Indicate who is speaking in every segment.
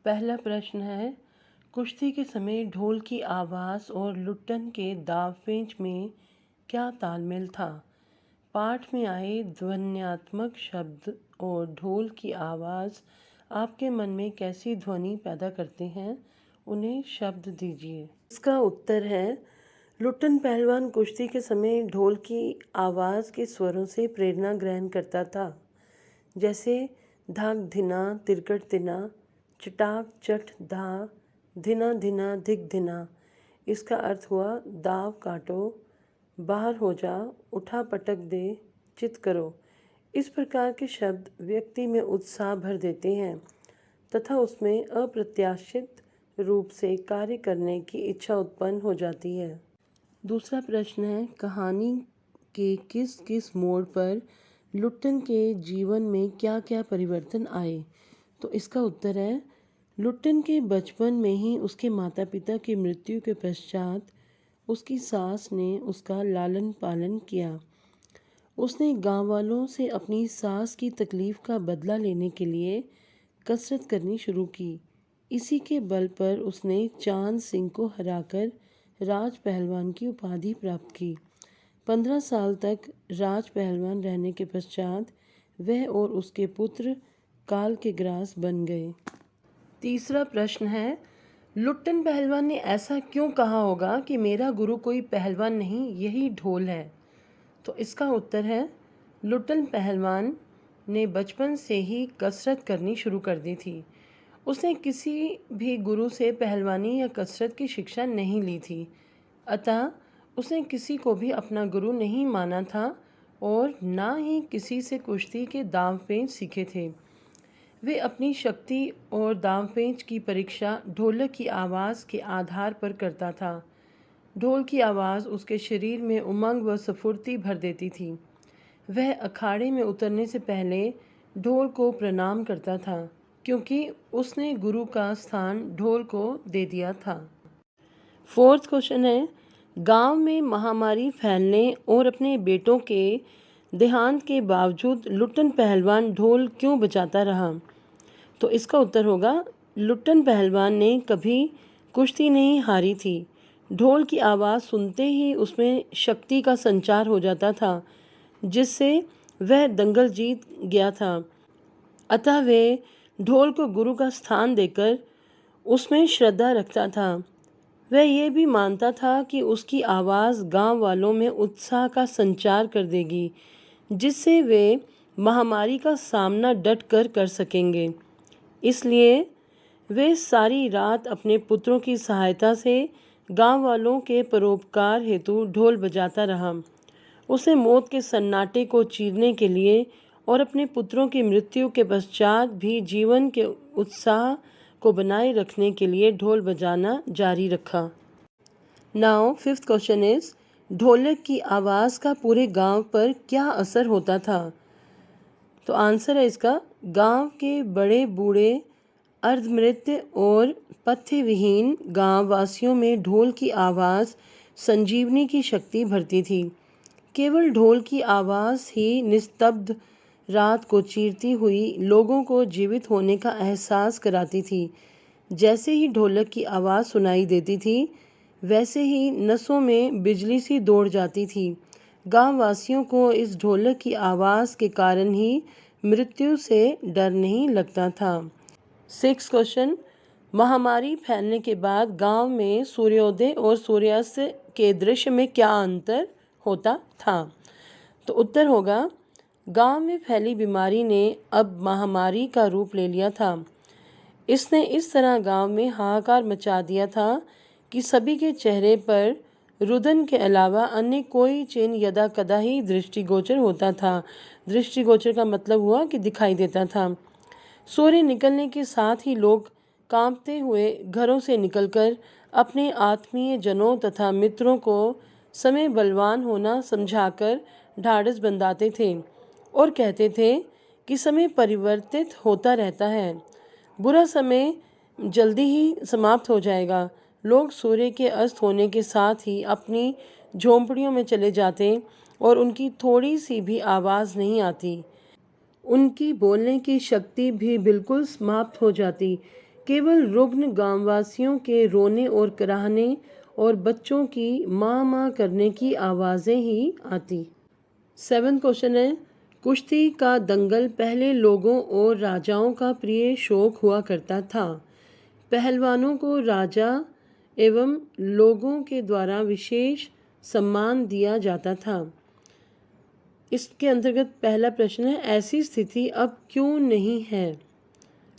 Speaker 1: पहला प्रश्न है, कुश्ती के समय ढोल की आवाज़ और लुट्टन के दांव-पेंच में क्या तालमेल था? पाठ में आए ध्वन्यात्मक शब्द और ढोल की आवाज़ आपके मन में कैसी ध्वनि पैदा करते हैं? उन्हें शब्द दीजिए। इसका उत्तर है, लुट्टन पहलवान कुश्ती के समय ढोल की आवाज़ के स्वरों से प्रेरणा ग्रहण करता था, जैसे धाक धिना तिरकट तिना, चटाक चट धा, धिना धिना धिक धिना। इसका अर्थ हुआ दाव काटो, बाहर हो जा, उठा पटक दे, चित करो। इस प्रकार के शब्द व्यक्ति में उत्साह भर देते हैं तथा उसमें अप्रत्याशित रूप से कार्य करने की इच्छा उत्पन्न हो जाती है। दूसरा प्रश्न है, कहानी के किस किस मोड़ पर लुट्टन के जीवन में क्या क्या परिवर्तन आए? तो इसका उत्तर है, लुट्टन के बचपन में ही उसके माता पिता की मृत्यु के पश्चात उसकी सास ने उसका लालन पालन किया। उसने गांव वालों से अपनी सास की तकलीफ़ का बदला लेने के लिए कसरत करनी शुरू की। इसी के बल पर उसने चांद सिंह को हराकर राज पहलवान की उपाधि प्राप्त की। 15 साल तक राज पहलवान रहने के पश्चात वह और उसके पुत्र काल के ग्रास बन गए। तीसरा प्रश्न है, लुट्टन पहलवान ने ऐसा क्यों कहा होगा कि मेरा गुरु कोई पहलवान नहीं, यही ढोल है? तो इसका उत्तर है, लुट्टन पहलवान ने बचपन से ही कसरत करनी शुरू कर दी थी। उसने किसी भी गुरु से पहलवानी या कसरत की शिक्षा नहीं ली थी, अतः उसने किसी को भी अपना गुरु नहीं माना था और ना ही किसी से कुश्ती के दांव-पेंच सीखे थे। वे अपनी शक्ति और दांव-पेंच की परीक्षा ढोलक की आवाज़ के आधार पर करता था। ढोल की आवाज़ उसके शरीर में उमंग व स्फूर्ति भर देती थी। वह अखाड़े में उतरने से पहले ढोल को प्रणाम करता था, क्योंकि उसने गुरु का स्थान ढोल को दे दिया था। फोर्थ क्वेश्चन है, गांव में महामारी फैलने और अपने बेटों के देहांत के बावजूद लुट्टन पहलवान ढोल क्यों बजाता रहा? तो इसका उत्तर होगा, लुट्टन पहलवान ने कभी कुश्ती नहीं हारी थी। ढोल की आवाज़ सुनते ही उसमें शक्ति का संचार हो जाता था, जिससे वह दंगल जीत गया था। अतः वह ढोल को गुरु का स्थान देकर उसमें श्रद्धा रखता था। वह ये भी मानता था कि उसकी आवाज़ गांव वालों में उत्साह का संचार कर देगी, जिससे वे महामारी का सामना डट कर सकेंगे। इसलिए वे सारी रात अपने पुत्रों की सहायता से गांव वालों के परोपकार हेतु ढोल बजाता रहा। उसे मौत के सन्नाटे को चीरने के लिए और अपने पुत्रों की मृत्यु के पश्चात भी जीवन के उत्साह को बनाए रखने के लिए ढोल बजाना जारी रखा। नाउ फिफ्थ क्वेश्चन इज, ढोलक की आवाज़ का पूरे गांव पर क्या असर होता था? तो आंसर है इसका, गांव के बड़े बूढ़े, अर्धमृत और पथ्य विहीन गाँव वासियों में ढोल की आवाज़ संजीवनी की शक्ति भरती थी। केवल ढोल की आवाज़ ही निस्तब्ध रात को चीरती हुई लोगों को जीवित होने का एहसास कराती थी। जैसे ही ढोलक की आवाज़ सुनाई देती थी, वैसे ही नसों में बिजली सी दौड़ जाती थी। गाँव वासियों को इस ढोलक की आवाज़ के कारण ही मृत्यु से डर नहीं लगता था। सिक्स क्वेश्चन, महामारी फैलने के बाद गांव में सूर्योदय और सूर्यास्त के दृश्य में क्या अंतर होता था? तो उत्तर होगा, गांव में फैली बीमारी ने अब महामारी का रूप ले लिया था। इसने इस तरह गांव में हाहाकार मचा दिया था कि सभी के चेहरे पर रुदन के अलावा अन्य कोई चिन्ह यदा कदा ही दृष्टिगोचर होता था। दृष्टिगोचर का मतलब हुआ कि दिखाई देता था। सूर्य निकलने के साथ ही लोग कांपते हुए घरों से निकलकर अपने आत्मीय जनों तथा मित्रों को समय बलवान होना समझाकर ढाढ़स बंधाते थे और कहते थे कि समय परिवर्तित होता रहता है, बुरा समय जल्दी ही समाप्त हो जाएगा। लोग सूर्य के अस्त होने के साथ ही अपनी झोंपड़ियों में चले जाते और उनकी थोड़ी सी भी आवाज़ नहीं आती। उनकी बोलने की शक्ति भी बिल्कुल समाप्त हो जाती। केवल रुग्ण गांववासियों के रोने और कराहने और बच्चों की माँ माँ करने की आवाज़ें ही आती। 7 क्वेश्चन है, कुश्ती का दंगल पहले लोगों और राजाओं का प्रिय शौक हुआ करता था। पहलवानों को राजा एवं लोगों के द्वारा विशेष सम्मान दिया जाता था। इसके अंतर्गत पहला प्रश्न है, ऐसी स्थिति अब क्यों नहीं है?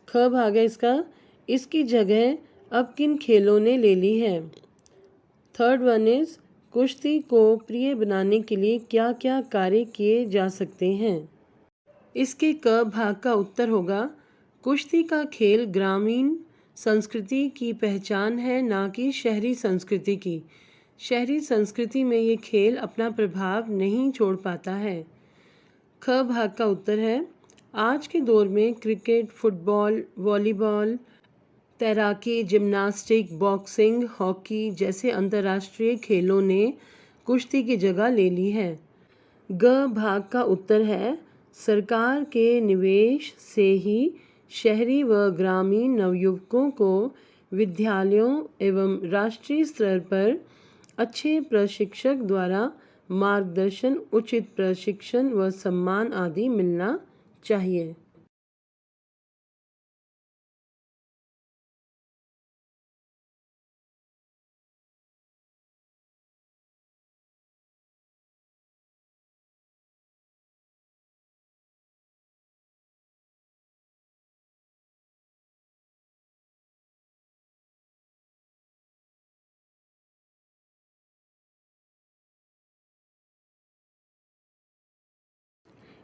Speaker 1: ख भाग है इसका, इसकी जगह अब किन खेलों ने ले ली है? थर्ड वन इज, कुश्ती को प्रिय बनाने के लिए क्या क्या कार्य किए जा सकते हैं? इसके क भाग का उत्तर होगा, कुश्ती का खेल ग्रामीण संस्कृति की पहचान है, ना कि शहरी संस्कृति की। शहरी संस्कृति में ये खेल अपना प्रभाव नहीं छोड़ पाता है। ख भाग का उत्तर है, आज के दौर में क्रिकेट, फुटबॉल, वॉलीबॉल, तैराकी, जिम्नास्टिक, बॉक्सिंग, हॉकी जैसे अंतर्राष्ट्रीय खेलों ने कुश्ती की जगह ले ली है। ग भाग का उत्तर है, सरकार के निवेश से ही शहरी व ग्रामीण नवयुवकों को विद्यालयों एवं राष्ट्रीय स्तर पर अच्छे प्रशिक्षक द्वारा मार्गदर्शन, उचित प्रशिक्षण व सम्मान आदि मिलना चाहिए।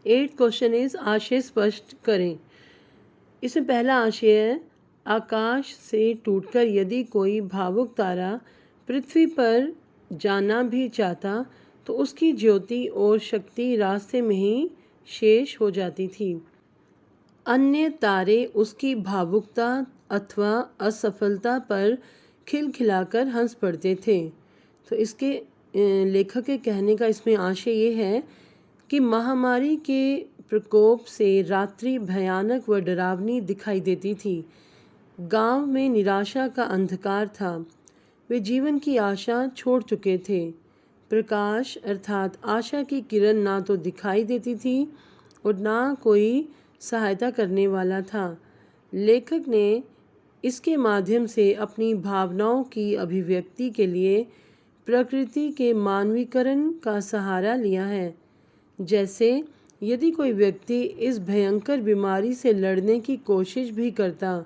Speaker 1: एट क्वेश्चन इज, आशय स्पष्ट करें। इसमें पहला आशय है, आकाश से टूटकर यदि कोई भावुक तारा पृथ्वी पर जाना भी चाहता तो उसकी ज्योति और शक्ति रास्ते में ही शेष हो जाती थी। अन्य तारे उसकी भावुकता अथवा असफलता पर खिलखिलाकर हंस पड़ते थे। तो इसके लेखक के कहने का इसमें आशय ये है कि महामारी के प्रकोप से रात्रि भयानक व डरावनी दिखाई देती थी। गांव में निराशा का अंधकार था। वे जीवन की आशा छोड़ चुके थे। प्रकाश अर्थात आशा की किरण ना तो दिखाई देती थी और ना कोई सहायता करने वाला था। लेखक ने इसके माध्यम से अपनी भावनाओं की अभिव्यक्ति के लिए प्रकृति के मानवीकरण का सहारा लिया है। जैसे यदि कोई व्यक्ति इस भयंकर बीमारी से लड़ने की कोशिश भी करता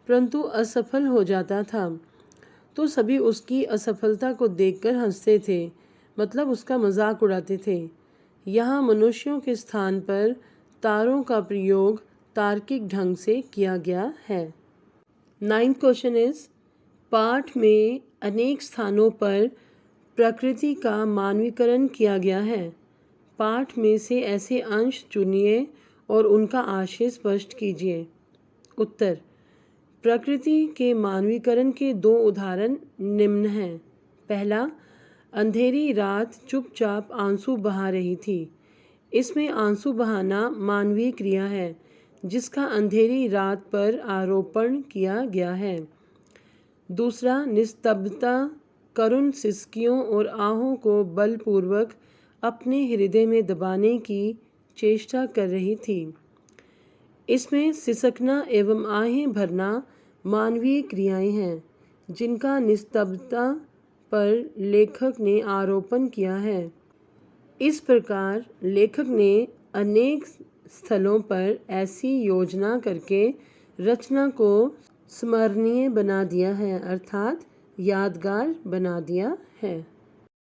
Speaker 1: परंतु असफल हो जाता था तो सभी उसकी असफलता को देखकर हंसते थे, मतलब उसका मजाक उड़ाते थे। यहाँ मनुष्यों के स्थान पर तारों का प्रयोग तार्किक ढंग से किया गया है। 9th क्वेश्चन इज, पाठ में अनेक स्थानों पर प्रकृति का मानवीकरण किया गया है। पाठ में से ऐसे अंश चुनिए और उनका आशय स्पष्ट कीजिए। उत्तर, प्रकृति के मानवीकरण के 2 उदाहरण निम्न हैं। पहला, अंधेरी रात चुपचाप आंसू बहा रही थी। इसमें आंसू बहाना मानवीय क्रिया है जिसका अंधेरी रात पर आरोपण किया गया है। दूसरा, निस्तब्धता करुण सिसकियों और आहों को बलपूर्वक अपने हृदय में दबाने की चेष्टा कर रही थी। इसमें सिसकना एवं आहें भरना मानवीय क्रियाएं हैं जिनका निस्तब्धता पर लेखक ने आरोपण किया है। इस प्रकार लेखक ने अनेक स्थलों पर ऐसी योजना करके रचना को स्मरणीय बना दिया है, अर्थात यादगार बना दिया है।